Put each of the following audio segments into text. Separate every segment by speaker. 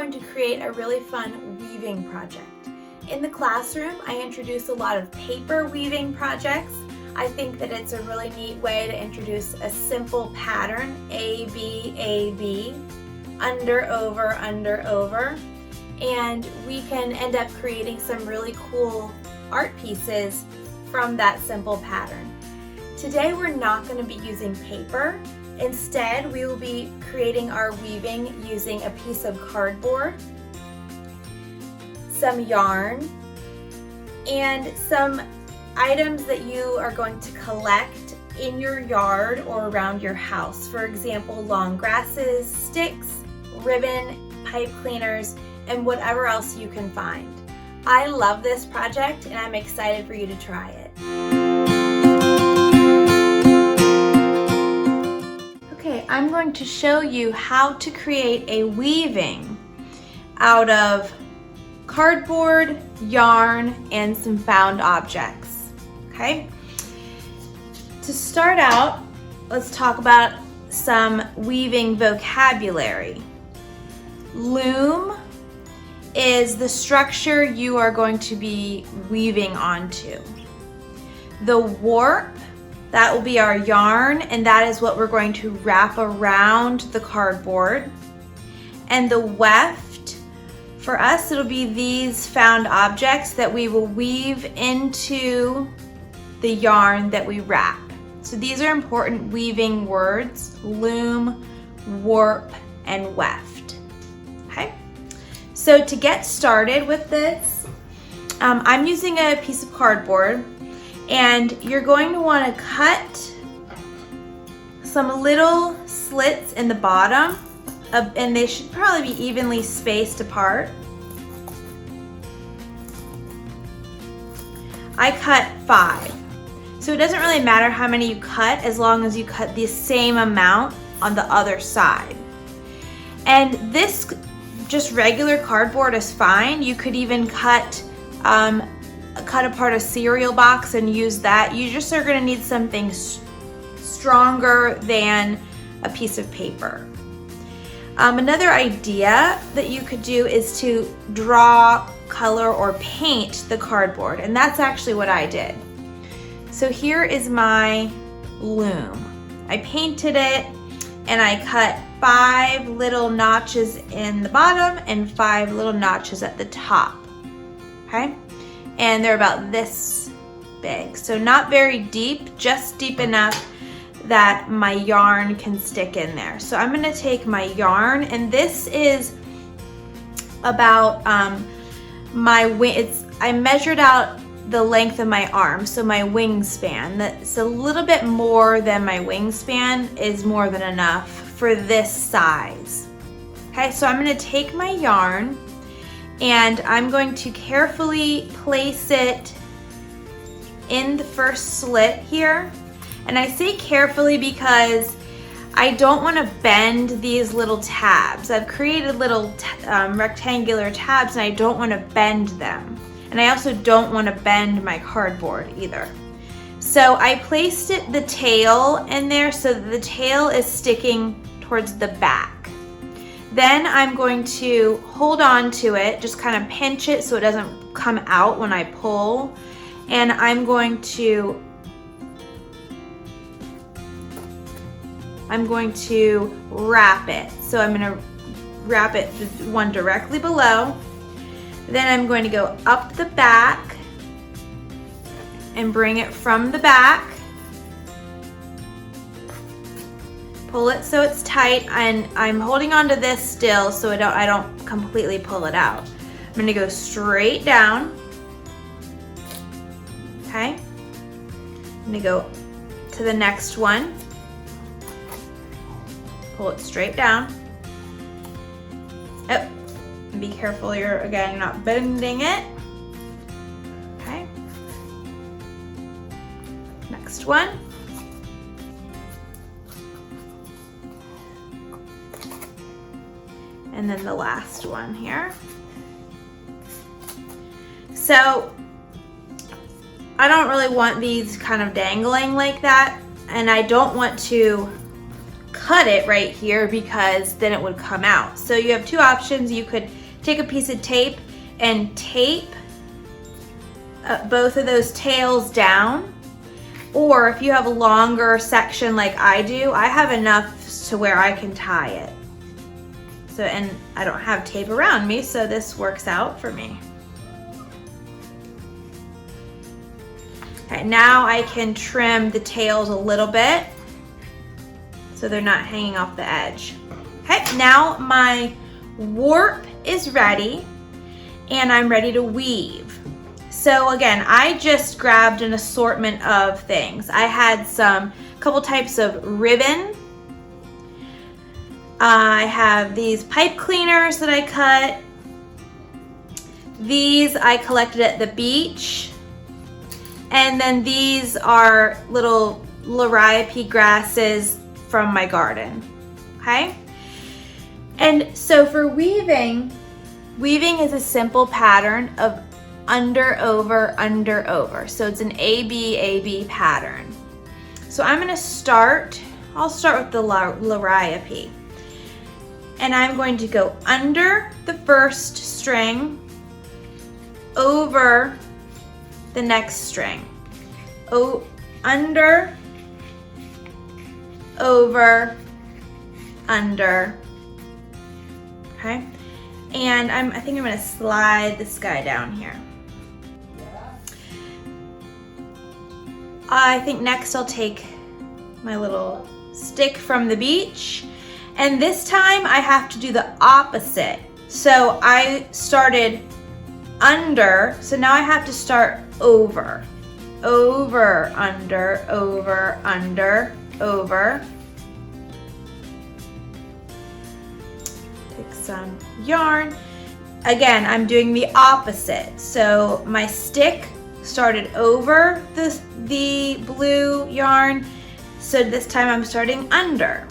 Speaker 1: going to create a really fun weaving project. In the classroom, I introduce a lot of paper weaving projects. I think that it's a really neat way to introduce a simple pattern, A, B, A, B, under, over, under, over, and we can end up creating some really cool art pieces from that simple pattern. Today we're not going to be using paper. Instead, we will be creating our weaving using a piece of cardboard, some yarn, and some items that you are going to collect in your yard or around your house. For example, long grasses, sticks, ribbon, pipe cleaners, and whatever else you can find. I love this project and I'm excited for you to try it. Okay, I'm going to show you how to create a weaving out of cardboard, yarn, and some found objects. Okay? To start out, let's talk about some weaving vocabulary. Loom is the structure you are going to be weaving onto. The warp, that will be our yarn, and that is what we're going to wrap around the cardboard. And the weft, for us, it'll be these found objects that we will weave into the yarn that we wrap. So these are important weaving words: loom, warp, and weft. Okay? So to get started with this, I'm using a piece of cardboard, and you're going to want to cut some little slits in the bottom, and they should probably be evenly spaced apart. I cut 5. So it doesn't really matter how many you cut as long as you cut the same amount on the other side. And this just regular cardboard is fine. You could even cut apart a cereal box and use that. You just are going to need something stronger than a piece of paper. Another idea that you could do is to draw, color, or paint the cardboard, and that's actually what I did. So here is my loom. I painted it and I cut 5 little notches in the bottom and 5 little notches at the top. Okay? And they're about this big. So not very deep, just deep enough that my yarn can stick in there. So I'm gonna take my yarn, and this is about I measured out the length of my arm, so my wingspan. That's a little bit more than my wingspan is more than enough for this size. Okay, so I'm gonna take my yarn and I'm going to carefully place it in the first slit here. And I say carefully because I don't want to bend these little tabs. I've created little rectangular tabs and I don't want to bend them. And I also don't want to bend my cardboard either. So I placed the tail in there so that the tail is sticking towards the back. Then I'm going to hold on to it, just kind of pinch it so it doesn't come out when I pull. And I'm going to wrap it. So I'm going to wrap it the one directly below. Then I'm going to go up the back and bring it from the back. Pull it so it's tight, and I'm holding on to this still so I don't completely pull it out. I'm going to go straight down. Okay? I'm going to go to the next one. Pull it straight down. Oh, be careful you're not bending it. Okay. Next one. And then the last one here. So I don't really want these kind of dangling like that, and I don't want to cut it right here because then it would come out. So you have two options. You could take a piece of tape and tape both of those tails down, or if you have a longer section like I do, I have enough to where I can tie it. So, and I don't have tape around me, so this works out for me. Okay, now I can trim the tails a little bit so they're not hanging off the edge. Okay, now my warp is ready and I'm ready to weave. So again, I just grabbed an assortment of things. I had couple types of ribbon. I have these pipe cleaners that I cut. These I collected at the beach. And then these are little liriope grasses from my garden, okay? And so for weaving is a simple pattern of under, over, under, over. So it's an A-B pattern. So I'm gonna I'll start with the liriope. And I'm going to go under the first string, over the next string. Under, over, under, okay? And I think I'm gonna slide this guy down here. I think next I'll take my little stick from the beach, and this time I have to do the opposite. So I started under, so now I have to start over. Over, under, over, under, over. Take some yarn. Again, I'm doing the opposite. So my stick started over the blue yarn, so this time I'm starting under.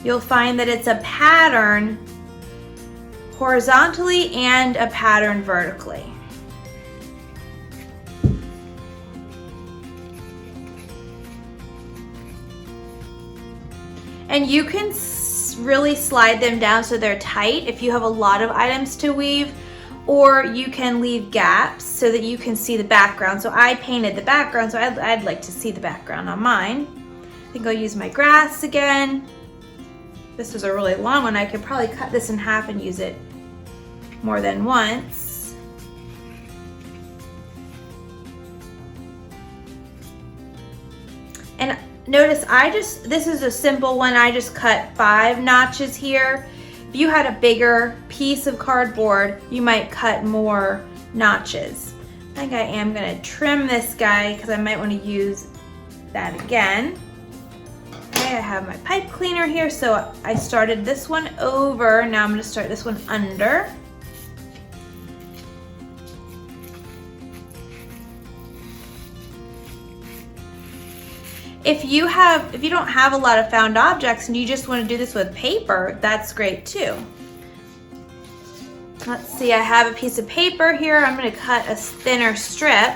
Speaker 1: You'll find that it's a pattern horizontally and a pattern vertically. And you can really slide them down so they're tight if you have a lot of items to weave, or you can leave gaps so that you can see the background. So I painted the background, so I'd like to see the background on mine. I think I'll use my grass again. This is a really long one. I could probably cut this in half and use it more than once. And notice this is a simple one. I just cut 5 notches here. If you had a bigger piece of cardboard, you might cut more notches. I think I am gonna trim this guy because I might want to use that again. Okay, I have my pipe cleaner here, so I started this one over. Now I'm gonna start this one under. If you don't have a lot of found objects and you just want to do this with paper, that's great too. Let's see, I have a piece of paper here. I'm going to cut a thinner strip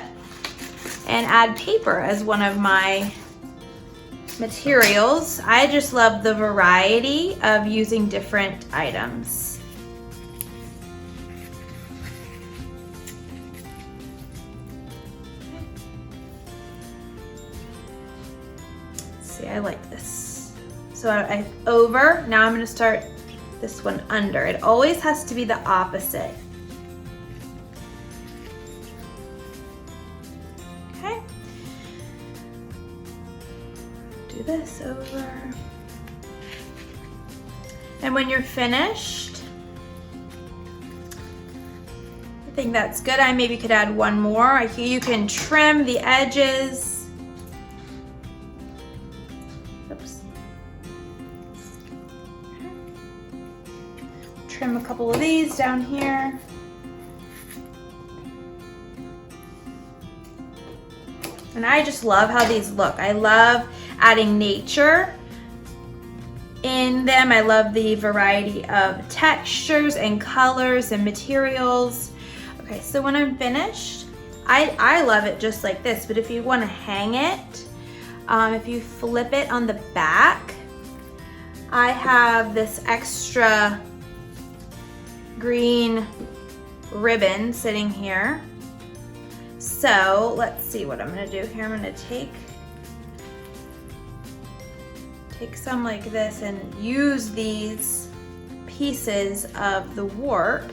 Speaker 1: and add paper as one of my materials. I just love the variety of using different items. I like this. So I over, now I'm going to start this one under. It always has to be the opposite. Okay. Do this over. And when you're finished, I think that's good. I maybe could add one more. You can trim the edges. Trim a couple of these down here. And I just love how these look. I love adding nature in them. I love the variety of textures and colors and materials. Okay, so when I'm finished, I love it just like this, but if you want to hang it, if you flip it on the back, I have this extra green ribbon sitting here. So let's see what I'm gonna do here. I'm gonna take some like this and use these pieces of the warp.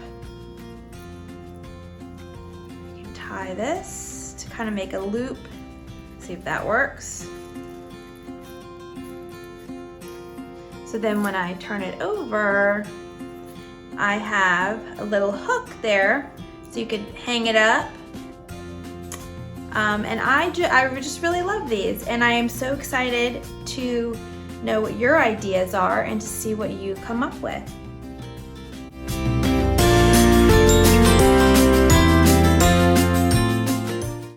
Speaker 1: You can tie this to kind of make a loop. See if that works. So then when I turn it over, I have a little hook there so you could hang it up. And I just really love these, and I am so excited to know what your ideas are and to see what you come up with.